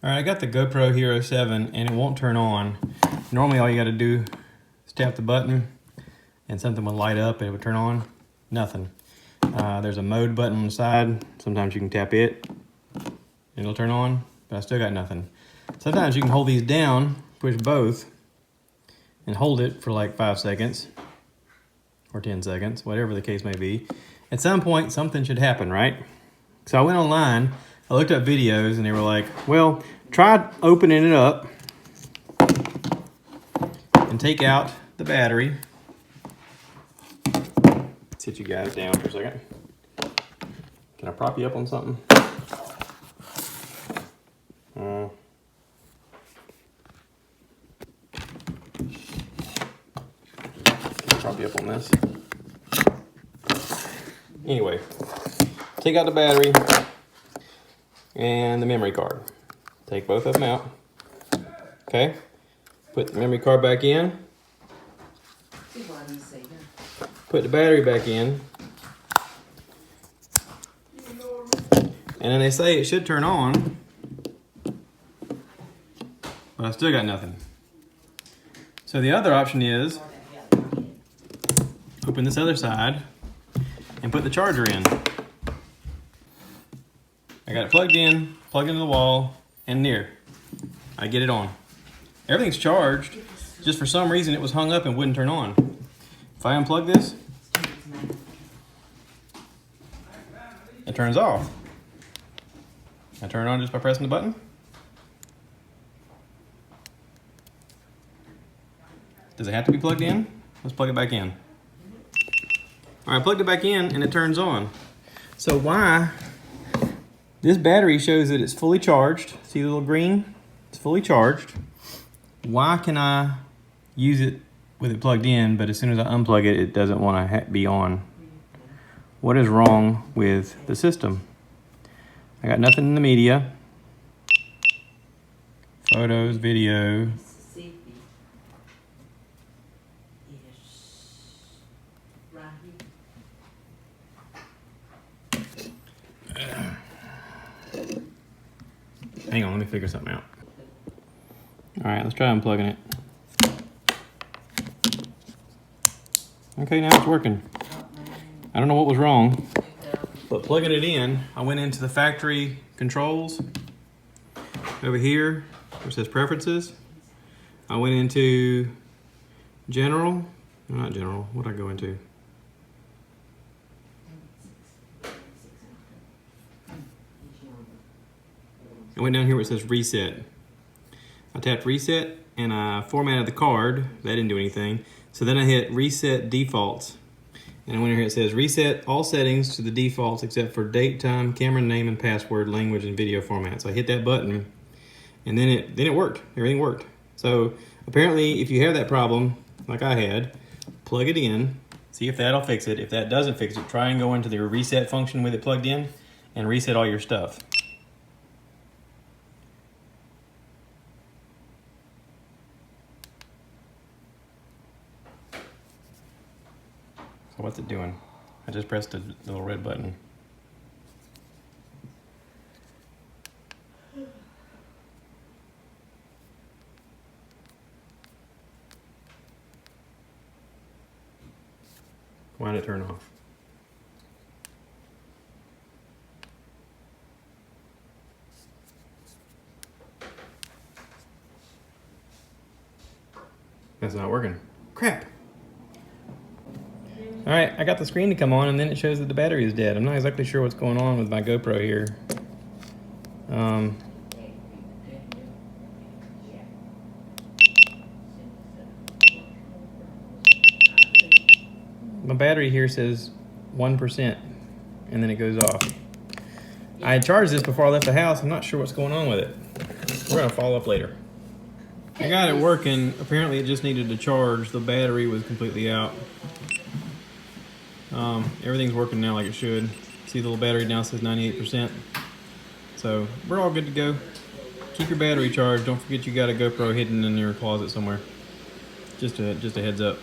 All right, I got the GoPro Hero 7 and it won't turn on. Normally all you gotta do is tap the button and something will light up and it would turn on. Nothing. There's a mode button on the side. Sometimes you can tap it and it'll turn on, but I still got nothing. Sometimes you can hold these down, push both, and hold it for like 5 seconds or 10 seconds, whatever the case may be. At some point, something should happen, right? So I went online, I looked up videos and they were like, well, try opening it up and take out the battery. Sit you guys down for a second. Can I prop you up on something? Can I prop you up on this? Anyway, take out the battery and the memory card. Take both of them out. Okay, put the memory card back in. Put the battery back in. And then they say it should turn on, but I still got nothing. So the other option is open this other side and put the charger in. I got it plugged into the wall, and near. I get it on. Everything's charged, just for some reason it was hung up and wouldn't turn on. If I unplug this, it turns off. I turn it on just by pressing the button. Does it have to be plugged in? Let's plug it back in. All right, I plugged it back in and it turns on. So why? This battery shows that it's fully charged. See the little green? It's fully charged. Why can I use it with it plugged in, but as soon as I unplug it, it doesn't want to be on? What is wrong with the system? I got nothing in the media. Photos, video. Hang on, let me figure something out. All right, let's try unplugging it. Okay, now it's working. I don't know what was wrong, but plugging it in, I went into the factory controls over here where it says preferences. I went into general, no, not general, what did I go into? I went down here where it says reset. I tapped reset and I formatted the card. That didn't do anything. So then I hit reset defaults. And I went here, it says reset all settings to the defaults except for date, time, camera name and password, language and video format. So I hit that button and then it worked. Everything worked. So apparently if you have that problem like I had, plug it in, see if that'll fix it. If that doesn't fix it, try and go into the reset function with it plugged in and reset all your stuff. So what's it doing? I just pressed the little red button. Why did it turn off? That's not working. Crap. All right, I got the screen to come on and then it shows that the battery is dead. I'm not exactly sure what's going on with my GoPro here. My battery here says 1% and then it goes off. I had charged this before I left the house. I'm not sure what's going on with it. We're gonna follow up later. I got it working. Apparently it just needed to charge. The battery was completely out. Everything's working now like it should. See the little battery now says 98%. So we're all good to go. Keep your battery charged. Don't forget you got a GoPro hidden in your closet somewhere. Just a heads up.